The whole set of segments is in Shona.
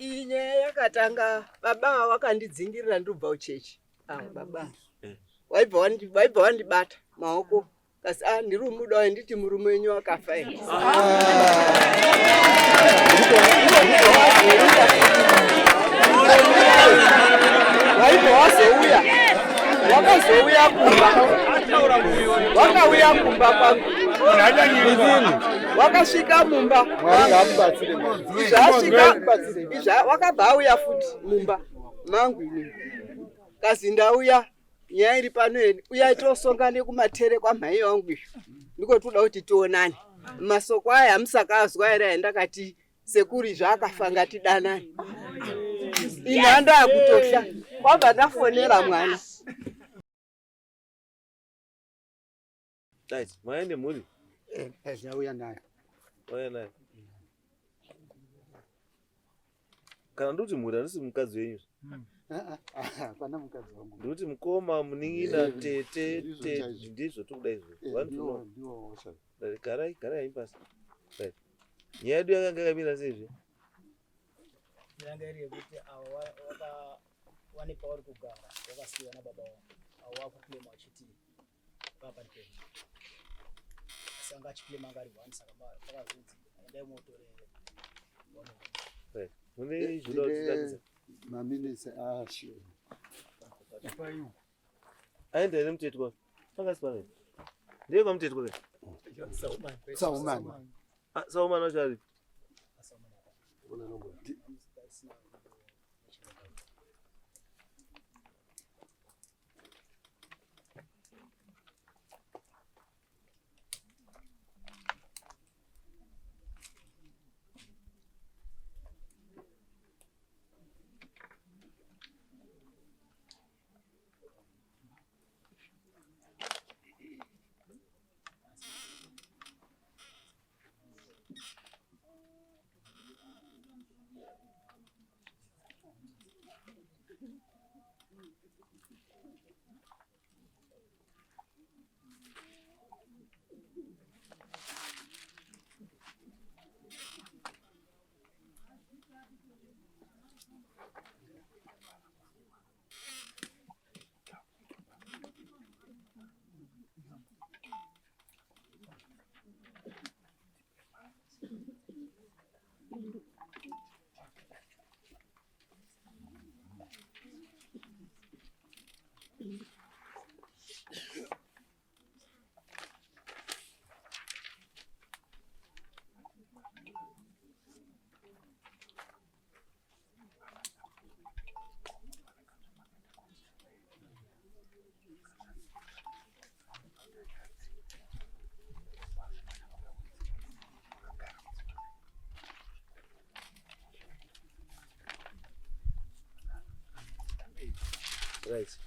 Nyaya yakatanga baba wakandidzingirira ndubva uchechi. Baba. Waibva wandibata maoko. Kasi ndiri muda wanditi murume wenyu wakafa ere. Waibva wazouya. Wakazouya kumba. Wakauya kumba kwangu. Wakasvika mumba. Wakabva auya futi mumba mangu ini. Kazi ndauya Nyaya iri pano eni. Uya tosongane kumatere kwamhai wangu iyo. Ndiko toda kuti tionane. Masoko aya hamusakazwa ere ndakati sekuri zvakafa ngatidanane. Ina ndakutosha. Kwabva ndafonera mwana. Right, maende muri. Ndauya naye. Oya naye. Kana nduti muri andisi mukadzi wenyu. Pana mukadzi wangu. Nduti mukoma muningina tete ndizvo tokuda izvo. Ndiwo osha. Garai impasi. Right. Nyaya yedu yakanga yakamira seizve. Yanga iri yekuti avo vane pavari kugara vakasiyiwa nababa vavo. Avo vakuklema vachiti baba ndipei. Asi anga achiklema anga ari one saka vakazonzi endai motore Right. Mune zvoda kutitambisa. Maminisi ashe. Aenda ere muteti kwake. Pakasipana. Ndiye kwa muteti kwake. Saumani. Saumani wacho ari. Right.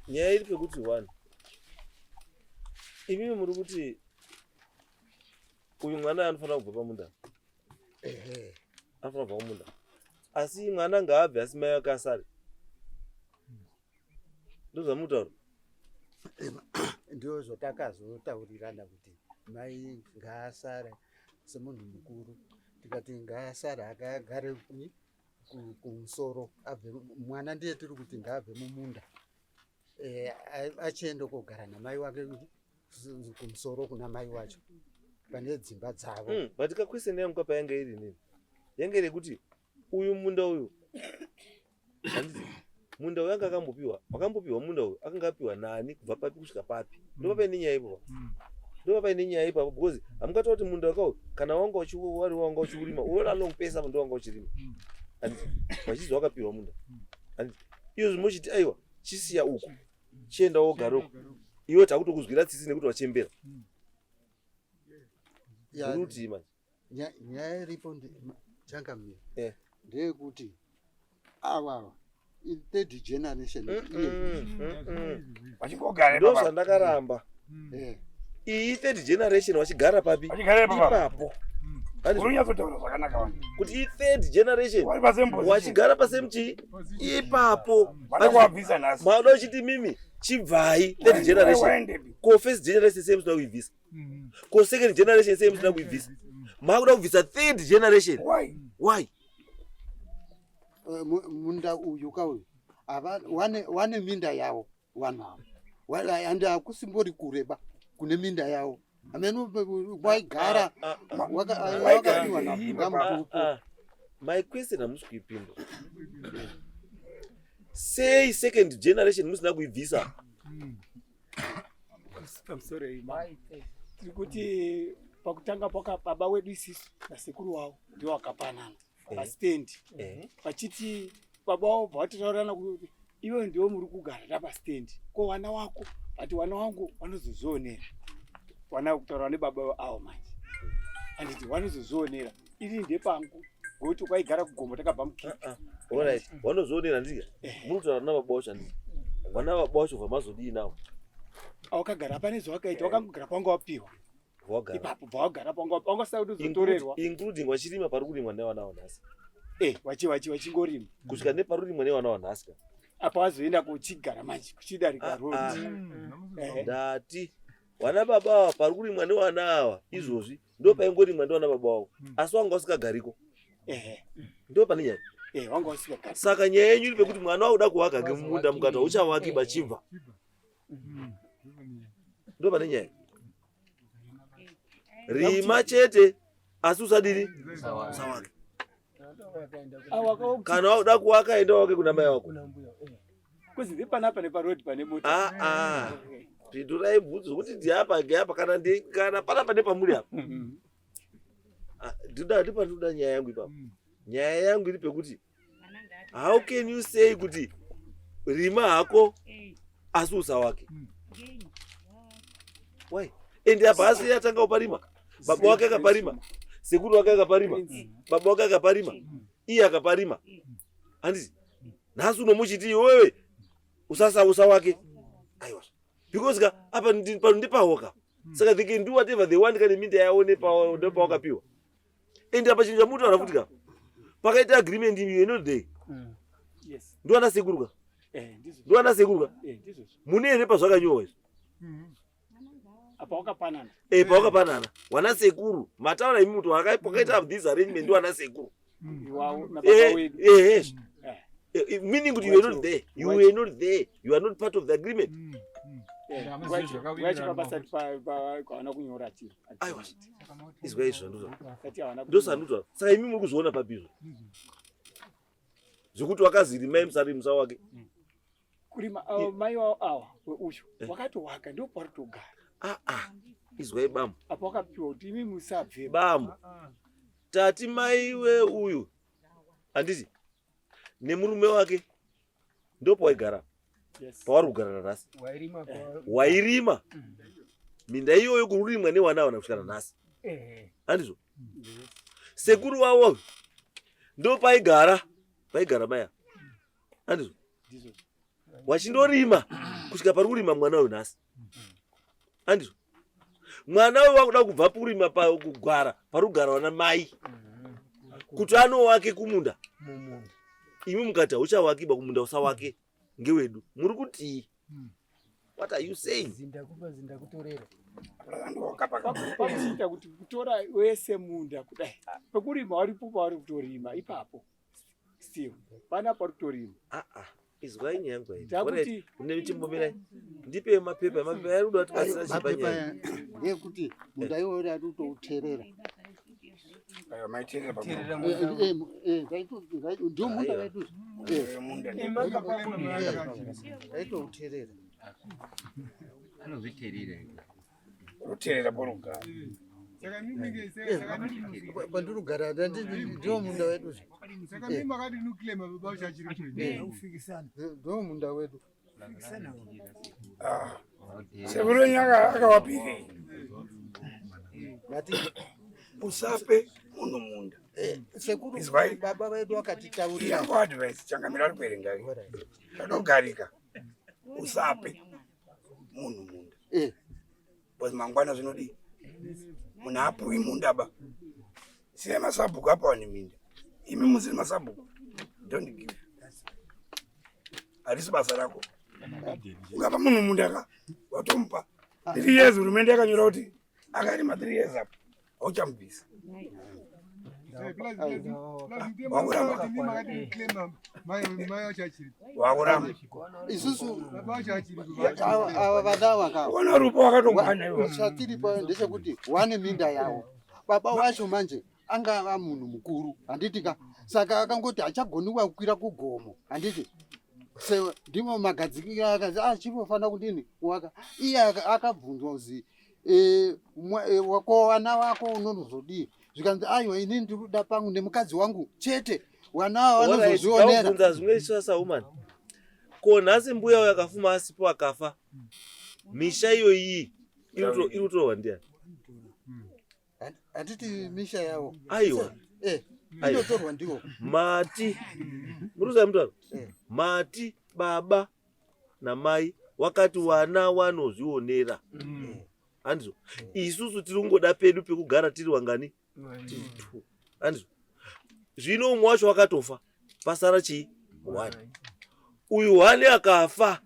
Nyaya iri pekuti 1. Imimi muri kuti uyu mwana anofanira kubva pamunda. Anofanira kubva pamunda. Asi mwana ngaabve asi mai vake asare. Ndozvamutaura. Ndio zvotakazotaurirana kuti mai ngaasare semunhu mukuru. Tikati ngaasare agare kumusoro abve mwana ndiye tiri kuti ngaabve mumunda. Achienda kogara namai wake kumusoro kuna mai wacho pane dzimba dzavo. Vatika kwesene yangu pa yanga iri nini. Yanga iri kuti uyu munda uyu. Munda uyu akambopiwa munda uyu akangapiwa nani kubva papi kusvika papi. Ndo paine nyaya ipo. Ndo paine nyaya ipo because amukataura kuti munda wako kana wanga uchiurima uona long pesa ndo wanga uchirima. And vachizwa wakapirwa munda. And iyo zvimochiti aiwa chisiya uku chienda wogara iwe takutokuzwira tsitsi nekuti wachembera. Ruti manje. Nyaya iripo changamira. Ndeyekuti ava third generation vachingogara ndo zvandakaramba. Iyi third generation vachigara papi ipapo. Urunyazotaura zvakanaka vanhu kuti i third generation wachigara pasemchi ipapo vanakuabvisa nhasi mada uchiti mimi chibvai third generation ko first generation same sina kuibvisa ko second generation same sina kuibvisa makuda kubvisa third generation Why? Munda uyu kauyu wane minda yawo wanao ande akusimbori kureba kune minda yawo ameno waigara wakadiwa na my question amusikuipinda. Say second generation musina kuibvisa. I'm sorry, kuti pakutanga baba wedu isisu nasekuru wavo ndiwo akapanana pastendi pachiti baba wavo bvatotaurana kuti iwe ndiwo muri kugara napastendi ko wana wako ati wana wangu vanozozvionera wana kutaura nebaba avo manje anditi vanozozvionera iri ndepangu ngokuti kwaigara kugombo takabva mukika. Alright, vanozvionera ndika munotaura nababa vacho ndika vana baba vacho vamazodii navo awakagara pane zvawakaita wakangogara panga wapiwa ipapo bvawagara panga wangasai kuti uzotorerwa including wachirima pari kurimwa nevana vanhasi wachingorima kusvika nepari kurimwa nevana vanhasi apa wazoenda kuchigara manje kuchidarika road ndati vana baba ava pari kurimwa nevana ava izvozvi ndo paingorimwa ndevana baba vavo asi wanga usikagariko ndo pane nyaya wanga usikagari. Saka nyaya yenyu iri pekuti mwana wauda kuvaka ngemunda mukati uchavaki bachibva ndo pane nyaya. Rima chete asi usadiri sawake. Kana wauda kuwaka enda wake kuna mai wako. Kuzi ndipanapa neparodi pane mota. Piturai bvudzi kuti ndiapa ngeapa kana panapa nepamuri apa. Ndinoda nyaya yangu ipapo. Nyaya yangu iri pekuti how can you say kuti rima hako asi usawake? Why? Ende apa asi yatanga uparima. Baba wake akaparima. Sekuru wake akaparima. Baba wake akaparima. Iye akaparima. Handisi. Nasu unomuchiti wewe usasa wake. Aiwa. Because apa ndipahoka. Saka they can do whatever they want kana minda yawo nepa wakapiwa. Ende apa chinhu chamutaura futi ka. Pakaita agreement you know day. Yes. Ndo ana sekuruka. Ndizo. Ndo ana sekuruka. Ndizo. Mune nepa zvakanyowa izvo. Apa wakapanana. Pawakapanana. Wana sekuru. Mataura imi mutu wakaita this arrangement ndo ana sekuru. Iwawo na baba wedu. Yes. Meaning that you were not there. You were not there. You are not part of the agreement. Wachi babasati kwaana kunyora chiro. Aiwa. Izwa izvo ndo. Ndo sanuta. Saka imi muri kuzviona papizvo. Zvokuti wakazirima imusari musa wake. Kurima mai awa uyu wakatowaka ndo pari togara. Izwa ibambo. Apa wakapiwa kuti imi musabve. Bambo. Tati mai we uyu. Handiti. Nemurume wake ndo pawaigara. Yes. Pavari kugara nanhasi. Wairima. Minda iyoyo kurimwa newana wana kusvika nanhasi. Handizvo. Sekuru wavo ndo paigara maya. Handizvo. Wachindorima kusvika pari kurima mwana uyu nhasi. Handizvo. Mwana uyu wakuda kubva kurima kugara pari kugara wana mai. Kuti anowake kumunda. Imi mukati hauchawaki kumunda usawake ngewedu. Muri kuti what are you saying? Zinda kutorera. Pakuita kuti kutora wese munda kudai. Pekurima waripo pavari kutorima ipapo. Still. Pana pari kutorima. Izwai nyangu iyi. Takuti nechimbomirai. Ndipe mapepa ari kuda tikasira chipanya. Ngekuti munda iwoyo ari kutouterera. ayo maiterera ndio munda wetu aito uterera anozviterera uterera poluga saka mimi pandurugara ndio munda wetu saka mimi makati nuklema baba uchachiri ufikisana ndio munda wetu ufikisana seguro nyaka akawapire ngati usape muno munda sekuru baba wetu akatitaurira ya kwa advice changamira kuerenga kadogarika usape muno munda bos mangwana zvinodi muna apu imunda ba sina masabuku hapa wani minda imi musina masabuku don't give alisi basa rako ungapa muno munda ka watompa 3 years urumende yakanyora kuti akarima 3 years hapo auchambisa Wakuramba. isusu ava vana Wana rupo wakatongana iwo. chatiripo ndechekuti wane minda yawo. Baba wacho manje angava munhu mukuru handitika, saka akangoti achagoni kukwira kugomo handiti. Se ndimo magadzikira akazi achinofanira kudini waka iye akabvunzwa kuzi wako wana wako unonozodii zvikanzi aiwa ini ndikuda pangu nemukadzi wangu chete wana vanozozvionera. Ndakubvunza zvimwe sasa woman. Ko nhasi mbuya uyo akafuma asipo akafa. Misha iyo iyi inotorwa ndiani? Handiti misha yawo. Aiwa. Inotorwa ndiwo. Mati. Muruza mutaro. Mati baba namai wakati wana vanozvionera. Handizvo. Isusu tiri kungoda pedu pekugara tiri wangani? Handizvo. Zvino umwe wacho wakatofa. Pasara chii? Wani. Uyu wani akafa.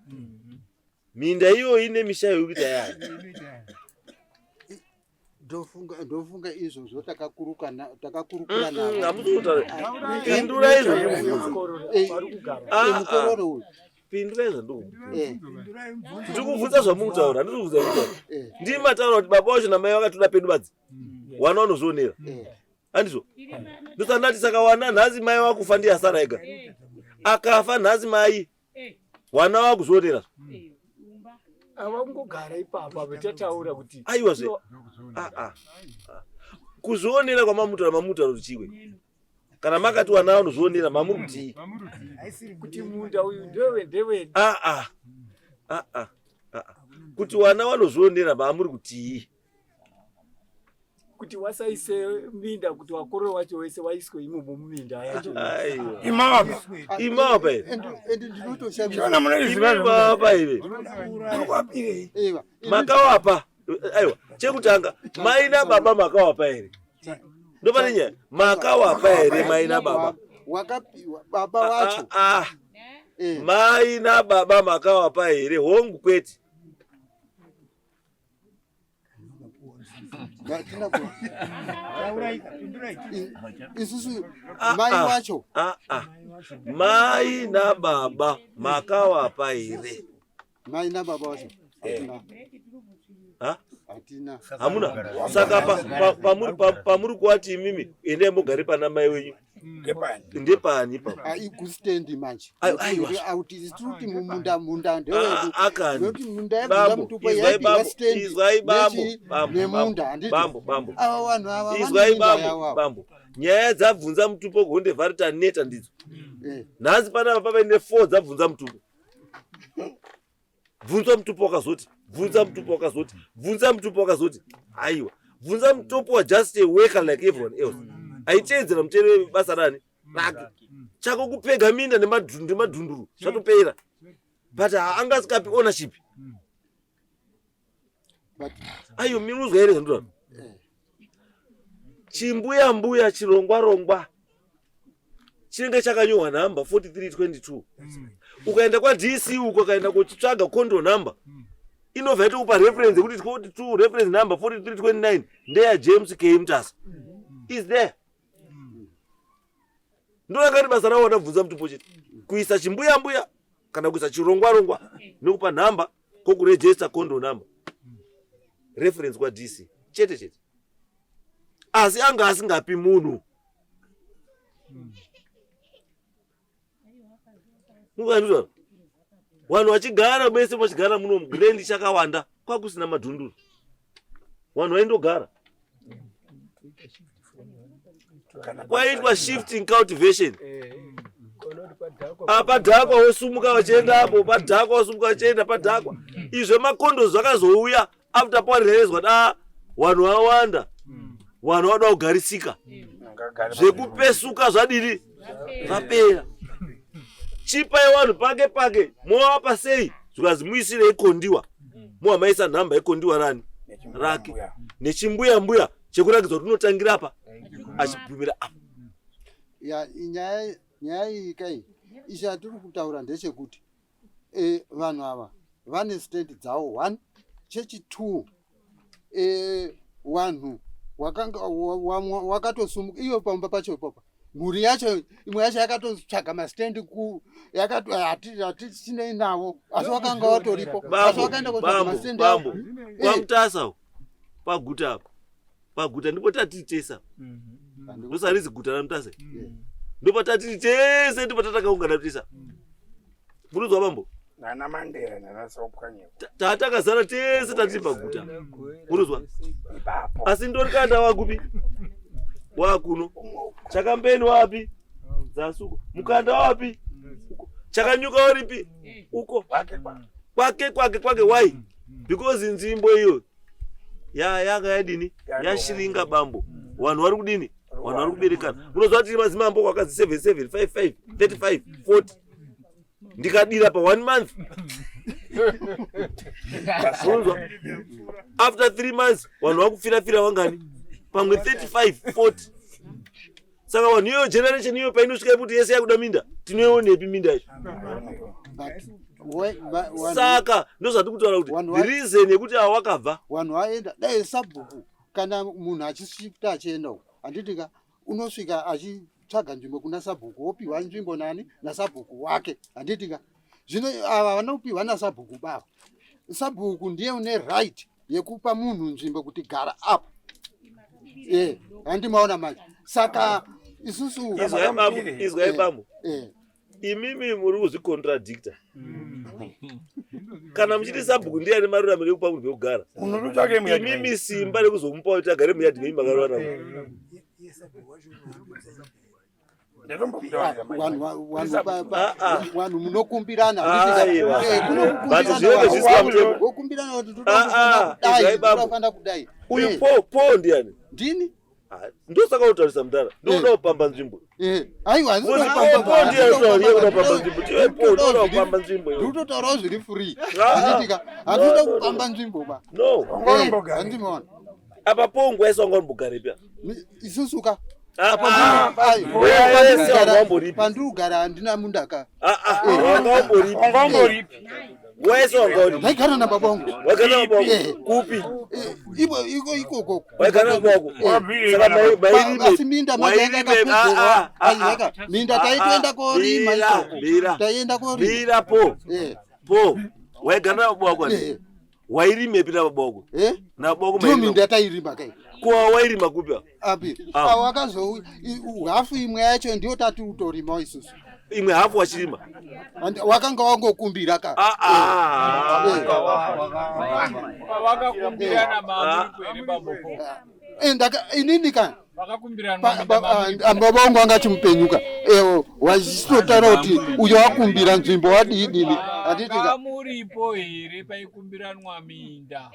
Minda iyo ine misha yokuita yani. Ndofunga izvozvo takakurukura navo. Hamuzota. Pindura izvo. Mukororo uyu. Pindura izvo ndo. Ndikubvunza zvamutaura, ndikubvunza zvamutaura. Ndimataura kuti baba wacho namai vakatoda pedu badzi. Wana vanozvionera. Handizvo. Ndosandati saka wana nhasi mai wakufa ndiye asara ega. Akafa nhasi mai. Wana wakuzvionera. Avangogara ipapa vetataura kuti aiwa zve. Kuzvionera kwamamutaura kuti chiwe. Kana makati wana vanozvionera mamuri kuti kuti munda uyu ndewe. Kuti wana vanozvionera mamuri kuti kuti wasaise minda kuti wakoro wacho wese waiswe imomo muminda yacho. Aiwa. Imapa ere. Ndinotoshamira. Imapa ere. Makawapa. Aiwa. Chekutanga mai baba makawapa ere. Ndopane nyaya. Makawapa ere mai baba. Wakapiwa baba wacho. Mai baba makawapa ere hongu kwete. Isusu mai wacho. Mai baba makawapa ere. Mai baba wacho. Hatina. Hamuna. Saka pamuri kuati imimi ende mbogare pana mai wenyu. Ndepani papa. Ikustendi manje. Aiwa. Auti struti munda ndewedu. Akani. Noti munda yabva mutupo yaiti stendi. Izwai bambo. Nemunda handiti. Bambo. Ava vanhu ava. Izwai bambo. Nyaya dzabvunza mutupo kuonde vharita neta ndidzo. Nhasi pana papa ine 4 dzabvunza mutupo. Bvunza mutupo wakazoti. Bvunza mutupo wakazoti. Aiwa. Bvunza mutupo wa just a worker like everyone else. Aitedzera mutero basa rani rake. Chako kupega minda nemadhunduru zvatopera. But angasikapi ownership. Ayo miruzwa ere ndura. Chimbuya chirongwa chinenge chakanyorwa namba 4322. Ukaenda kwa DC uko kaenda kuchitsvaga kondo number. Inobva yatokupa reference kuti 42 reference number 4329 ndeya James K Mutasa. Is there? Ndokati basa rawo ndabvunza mutupo chete. Kuisa chimbuya kana kuisa chirongwa nokupa namba kokuregister kondo number. Reference kwa DC. Chete. Asi anga asingapi munhu. Mukandizwa. Vanhu vachigara mese vachigara muno grand chakawanda kwakusina madhunduru. Vanhu vaindogara. Kwaitwa shifting cultivation. Padhakwa wosumuka wachienda apo, padhakwa wosumuka wachienda padhakwa. Izvo makondo zvakazouya after pareherezwa vanhu vawanda. Vanhu vada kugarisika. Zvekupesuka zvadini? Zvapera. Chipa yevanhu pake movapa sei zvikazi muisire ikondiwa. Moamaisa nhamba ikondiwa rani rake nechimbuya chekurakidza kuti unotangira apa achibvumira apa. Ya nyaya ikai ishatiri kutaura ndechekuti vanhu ava vane stand dzavo 1 chechi 2 vanhu wakanga wakatosumuka iyo pamba pacho ipopa. Mhuri yacho imwe yacho yakatotsvaga mastendi yakati hatichinei nawo asi wakanga watoripo asi wakaenda kotsvaga mastendi bambo kwamutasa paguta apa paguta ndipo tatitesa ndosarizi guta ramutasa ndipo tatitese ndipo tatakaungana kutesa munozwa bambo nana mandera nana sopkanya tatakazara tese tatiri paguta munozwa asi ndori kanda wakupi wakuno chakambeni wapi zasuko mukanda wapi chakanyuka waripi uko kwake why because nzimbo iyo yanga yadini yashiringa bambo vanhu vari kudini vanhu vari kuberekana munozva tiri mazimambo kwakazi 77 55 35 40 ndikadira pa 1 month munozva after 3 months vanhu vakufira wangani pamwe 35 40 saka vanhu iyo generation iyo painosvika yekuti yese yakuda minda tinoionepi minda yacho saka ndozvati kutaura kuti the reason yekuti ava wakabva vanhu vaenda dai sabhuku kana munhu achisvita achienda handitika unosvika achitsvaga nzvimbo kuna sabhuku wopiwa nzvimbo nani nasabhuku wake handitika zvino ava vanopiwa nasabhuku bava sabhuku ndiye une right yekupa munhu nzvimbo kuti gara apo handimaona manje saka isusu izwai bambo imimi muri kuzvicontradicta kana muchiti sabhuku ndiye ane maruramo ekupa munhu pekugara imimi simba rekuzomupa kuti agare muyadhi mei makarwana vanhu munokumbirana kudai uyu po ndiani ndini ndosaka utarisa mudhara ndoda kupamba nzvimbo kupamba nzvimbo ndikutotaurawo zviri free handitika handinoda kupamba nzvimbo ba handimaona apa pongwa isangambogare isusuka pandurugara handina mundaka ndaigara nababa wangu kupi ikoko asi minda maaka minda taitoenda korima taienda korima po waigara nababa wako wairimepi nababa wako ndio minda tairima kai kuwa wairima kupi api wakazo hafu imwe yacho ndio tati utorima isusu imwe hafu wachirima wakanga wangokumbira ka wakakumbirana mamuri kwere bamboko inini ka vakakumbirana baba vangu angati mupenyuka wachitotaura kuti uyo wakumbira nzvimbo wadidini hatitika muripo here paikumbiranwa minda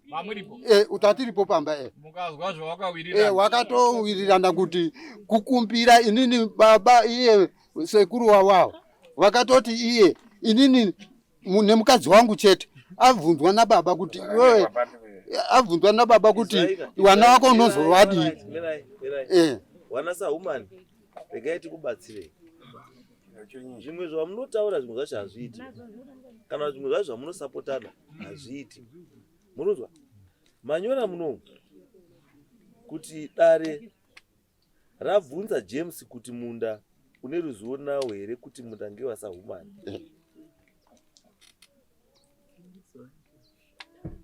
mamuripo utatiripo pamba mukazwa zvawakawirirana wakatowirirana kuti kukumbira inini baba iye sekuru wawawo vakatoti iye inini nemukadzi wangu chete abvunzwa nababa kuti wewe abvunzwa nababa kuti wana wako unozovadii wanasa umani regai tikubatsirei zvimwe zvamunotaura zvimwe zvacho hazviiti kana zvimwe zvacho zvamunosapotana hazviiti munonzwa manyora munomu kuti dare rabvunza James kuti munda une ruzivo nawo here kuti munda ngewasahumani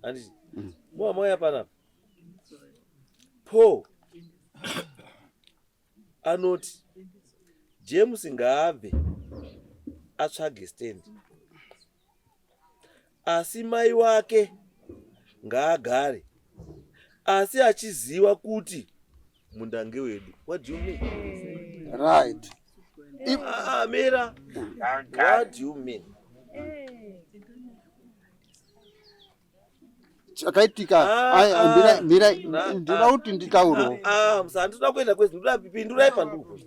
handiti muhamauya panapa po anoti James ngaabve atsvage stand asi mai wake ngaagare asi achiziva kuti munda ngewedu. What do you mean? Right. Mira, what do you mean? Chakaitika mira ndira kuti nditauro msandira kuenda kwezi ndira pipindurai panduko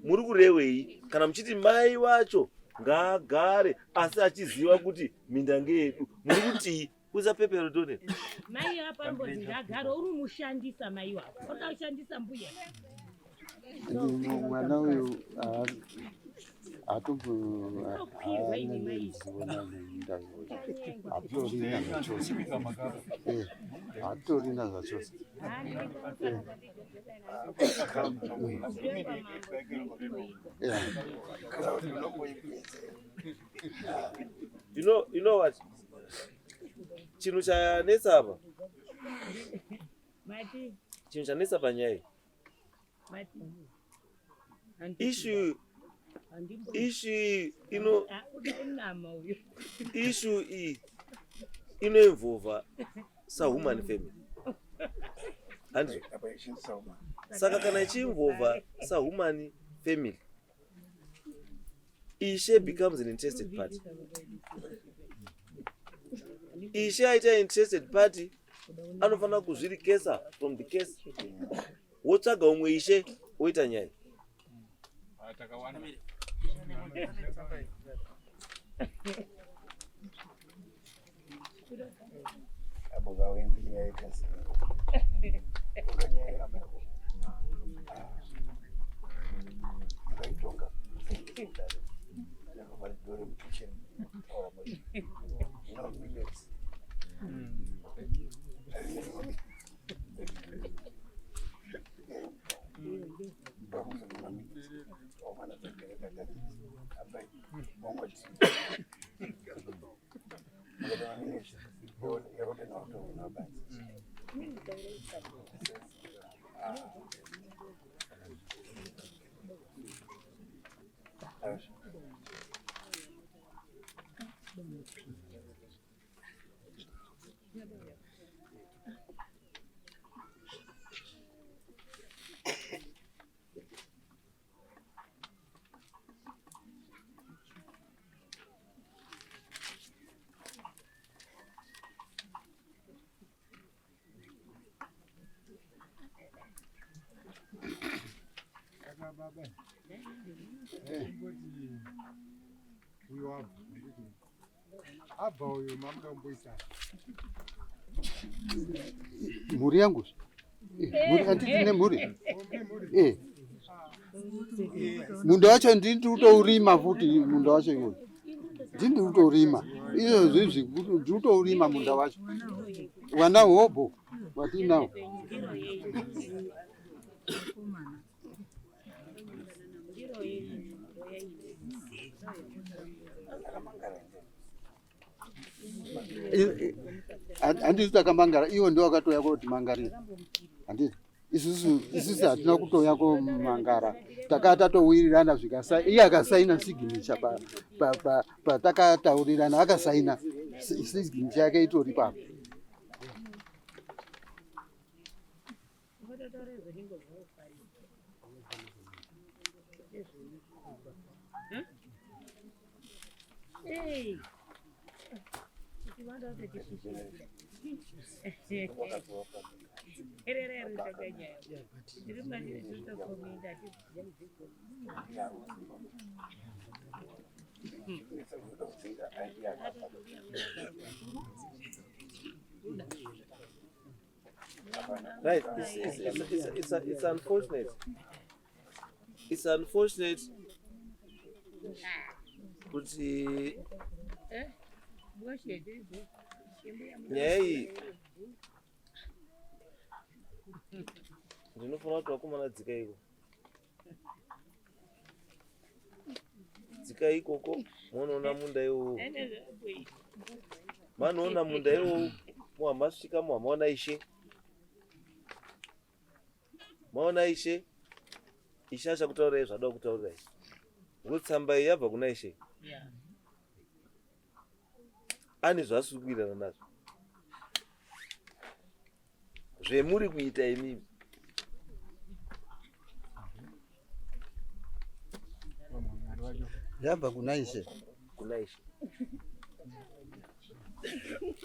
muri kurewei kana muchiti mai wacho ngaagare asi achiziva kuti minda ngeyedu muri kuti kuza pepero tone mai apa mbodi ngagara uri mushandisa mai wako wakashandisa mbuya mwana uyu Unokwirwa ini maizvi. hatorina zvachose. You know what? Chinhu chanetsa apa. Chinhu chanetsa panyaya. Issue iyi inoinvolva sahuman family. Andrew. Saka kana ichiinvolva sahuman family, Ishe becomes an interested party. Ishe aita interested party, anofana kuzvirikesa from the case. Wotsvaga umwe Ishe oita Nyaya. Mhuri yangu handitine mhuri munda wacho ndiri utourima futi munda wacho iwoyo ndiri utourima izvo zvizvi ndiri utourima munda wacho wana hobho watinawo handisi takamangara iwo ndio wakatoya kuti mangarira handisi isusu hatina kutoya kumangara takava tatowirirana zvikasa iye akasaina signature patakataurirana akasaina signature yake itori papo Right, it's unfortunate. It's unfortunate kuti nyaya iyi ndinofana kuti vakomana dzika ikoko munoona munda iwowo manoona munda iwowo muhamasvika muhamaona Ishe maona Ishe achakutaurirai zvada kutaurirai ngotsamba iyi yabva kuna Ishe ane zvasiri kuwirirana nazvo zvemuri kuita imimi yabva kuna Ishe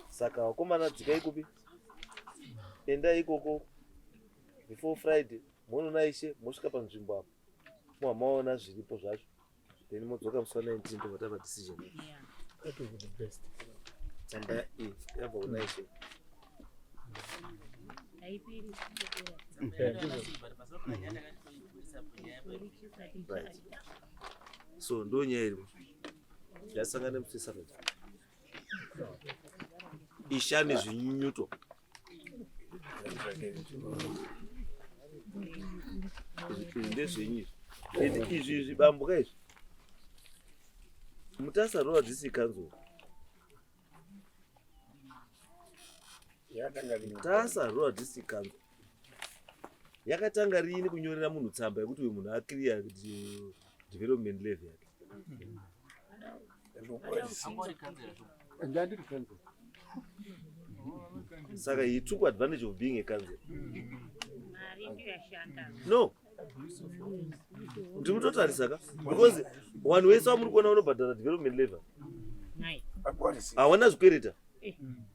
saka vakomana dzikai kupi endai ikoko before Friday munoona Ishe mosvika panzvimbo apo muhamaona zviripo zvacho then modzoka musi wa19 totama decision tsamba iyi yabva kuna Ishe So ndo nyaya iri yasangana Mutasa ishane zvinyunyuto ndezvenyi izvi zvibambuka izvi Mutasa Rural District Council Mutasa Rural District Council yakatanga rini kunyorera munhu tsamba yekuti uyu munhu aclear development levy yake saka he took advantage of being a council. No, ndinototarisaka because vanhu vese vamuri kuona vanobhadhara development levy hawana zvikwereta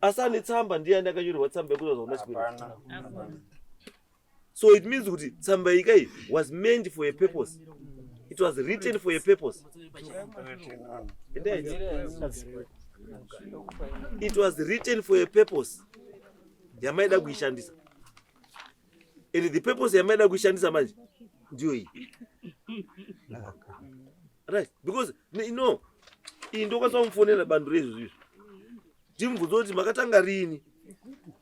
asi ane tsamba ndiani akanyorerwa tsamba yekuti hauna chikwereta. So it means kuti tsamba ikai was meant for a purpose. It was written for a purpose. It was written for a purpose. Yamaida kuishandisa. And the purpose yamaida kuishandisa manje ndio hii. Right, because you know indokasa mfonera bandu rezvo izvo. Ndimubvunza kuti makatanga rini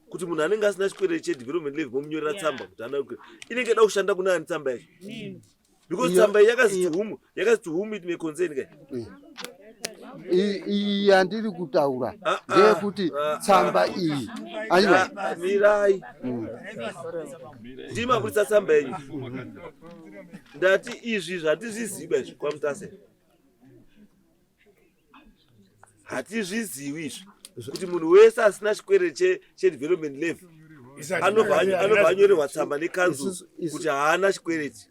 kuti munhu anenge asina chikwere chedevelopment levy bomunyorera tsamba kuti ana inenge da kushanda kuna ani tsamba yacho because tsamba yakaziti home it may concern kai iyi yandiri kutaura ndeyekuti tsamba iyi aiwa mirai ndimapurisa tsamba yenyu ndati izvi zvatizviziva izvi kwaMutasa hatizvizivi izvi kuti munhu wese asina chikwere chedevelopment levy anobva anyorerwa tsamba nekanzu kuti haana chikwereti.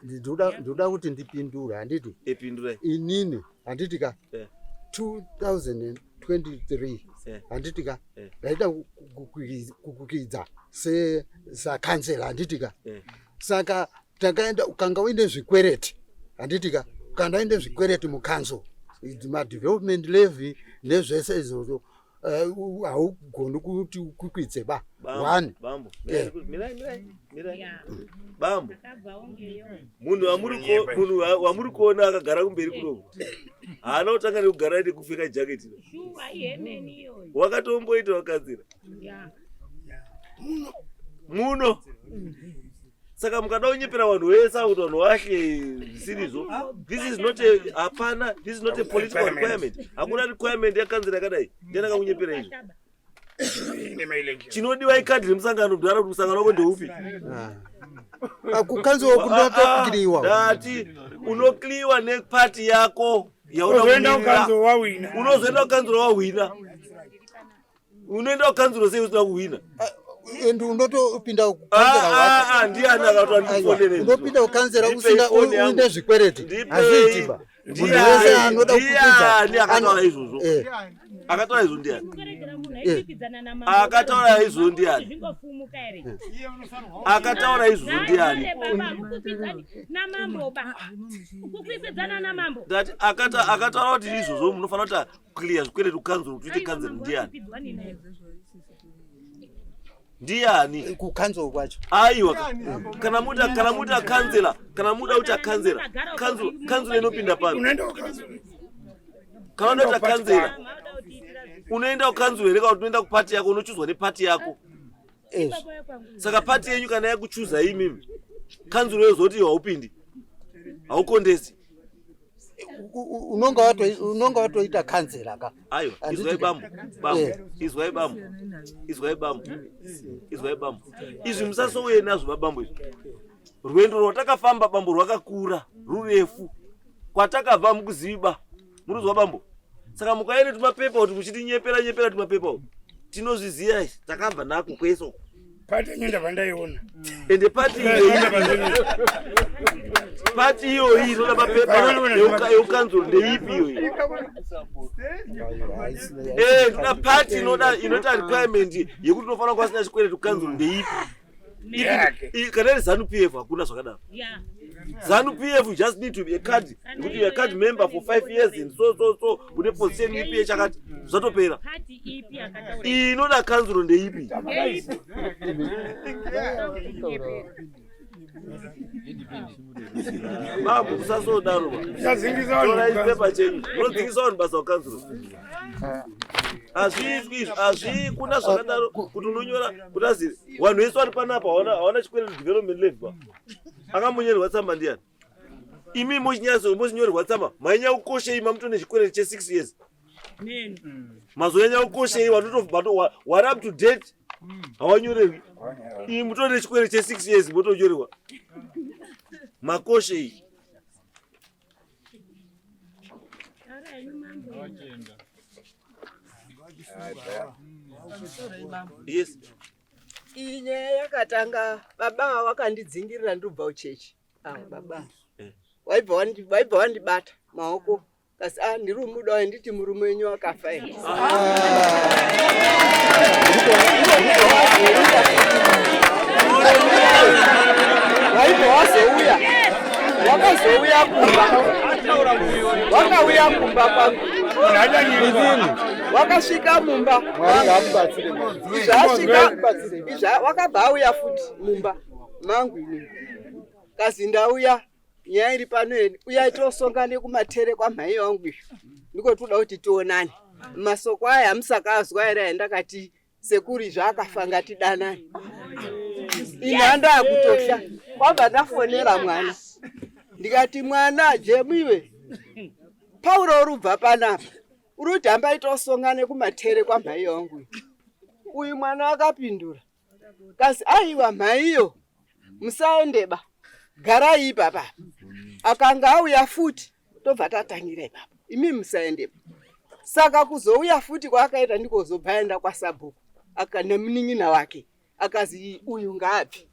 Ndoda kuti ndipindura handiti epindurai inini handiti ka 2023 handiti ka ndaida kukukidza sakansela handiti ka saka takaenda ukanga uine zvikwereti handiti ka ukandainde zvikwereti mukanzo madevelopment levy nezvese izvozvo haugoni kuti ukukwidze ba one bambo mirai bambo munhu wamuri kuona akagara kumberi kunoku haana kutanga nekugara nekupfeka jaketi wakatomboita wakadzira muno saka mukada kunyepera vanhu vese kuti vanhu vahle zvisizvo. This is not a political requirement. Hakuna requirement yakanzira yakadai ndiani akakunyepera izvo. Chinodiwa ikadhi remusangano mudhara kuti musangano wako ndeupi kukanzo kunotokliwa ndati unokliwa nepati yako unozoenda kukanzo wawina unoenda kukanzo sei usina kuwina and unotopinda kukanzera ndiani akatwanifonere unopinda kukanzera usina uine zvikwereti azviitiba ndiani akataura izvozvo akataura izvo ndiani akataura izvo ndiani akataura izvo ndiani ndati akataura kuti izvozvo munofanira kuti clear zvikwereti kukanzuro kuti kanzero ndiani ndiani kukanzo kwacho aiwa kana muda kanzela kana muda uta kanzela kanzelo inopinda pano kana uta kanzela unoenda kukanzelo reka unoenda kupati yako unochuzwa nepati yako saka pati yenyu kana yakuchuza imimi kanzelo yozoti haupindi haukondesi unonga watoita kanzela ka ayo izwai bambo izwai bambo izvi musasouye nazvo mabambo izvi rwendo rwatakafamba bambo rwakakura rurefu kwatakabva mukuziba muruzwa bambo saka mukaende tumapepa kuti muchitinyepera tumapepa tinozviziya izvi takabva nako kweso pati yenyu ndabva ndaiona ende pati iyoyi inoda mapepa eukanzuro ndeipi iyoyi ndoda pati inoita requirement yekuti unofanira kwasina chikwereti kukanzuro ndeipi kana iri ZANU PF hakuna zvakadaro. ZANU PF you just need to be a card. You be a card member for 5 years and so une position ipi chakati zvatopera. Inoda kanzuro ndeipi. Babu kusasodaro. Uchadzingisa Tora vanhu ipepa chenyu. Unodzingisa vanhu basa ukanzuro. Azvi kuna zvakadaro kuti unonyora kuti azi vanhu vese vari panapa hawana chikwere development level. Akamunyorerwa tsamba ndiani? Imi mochinyorerwa tsamba mainya ukoshei mamutone chikwere che6 years. Mazonya ukoshei wari up to date. Hawanyorerwi. Imi mutone chikwere che6 years motonyorerwa. Makoshei. Yes. Nyaya yakatanga baba wakandidzingirira ndubva uchechi. Baba. Waibva wandibata maoko. Kasi ndiri muda wanditi murume wenyu akafa ere. Waibva wazouya. Wakazouya kumba. Wakauya kumba kwangu. Wakasvika mumba. Wakabva auya futi mumba mangu ini. Kazi ndauya nyaya iri pano eni. Uyai tosongane kumatere kwamhai wangu izvo. Ndiko toda kuti tionane. Masoko aya hamusakazwa ere ndakati sekuri zvaakafa ngatidanane. Inhanda yakutosha. Kwabva ndafonera mwana. Ndikati mwana Jemiwe. Pauro urubva panapa. Uruti hambai tosongane kumatere kwamhai wangu. Uyu mwana akapindura. Kasi aiwa mhaiyo. Musaendeba. Garai baba. Akanga auya futi tobva tatangira ipapo. Imi musaendeba. Saka kuzouya futi kwaakaita ndiko zobvaenda kwaSabhuku. Akanemunin'ina wake. Akazi uyu ngaapi.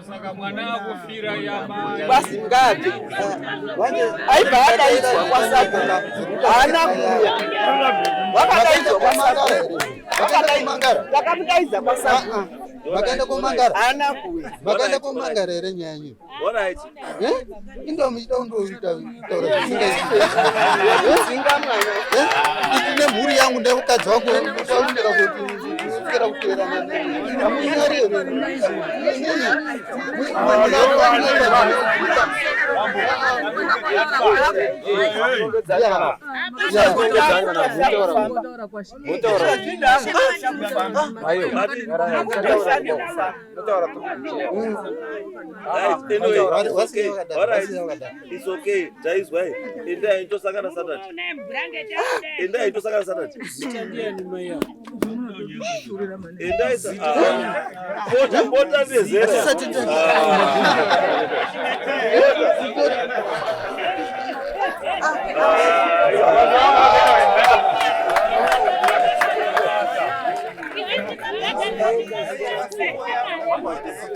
Saka mwana akufira yamai. Basi ngapi? Aibva akaitwa kwaSabhuku. Haana kuuya. Wakadaizwa kwaSabhuku. Takamudaidza kwaSabhuku. Makaenda kumangara. Haana kuuya. Makaenda kumangara ere nyanyu. Alright. Indomuita undoita taura Zinga mwana. Ine mhuri yangu ndemukadzi wangu unofanira kuti usikira kuterana neni. Amunyari ere. It's okay. Taizwa. Enda intosakana Saturday. Enda intosakana Saturday. Enda isa. Bota bezera.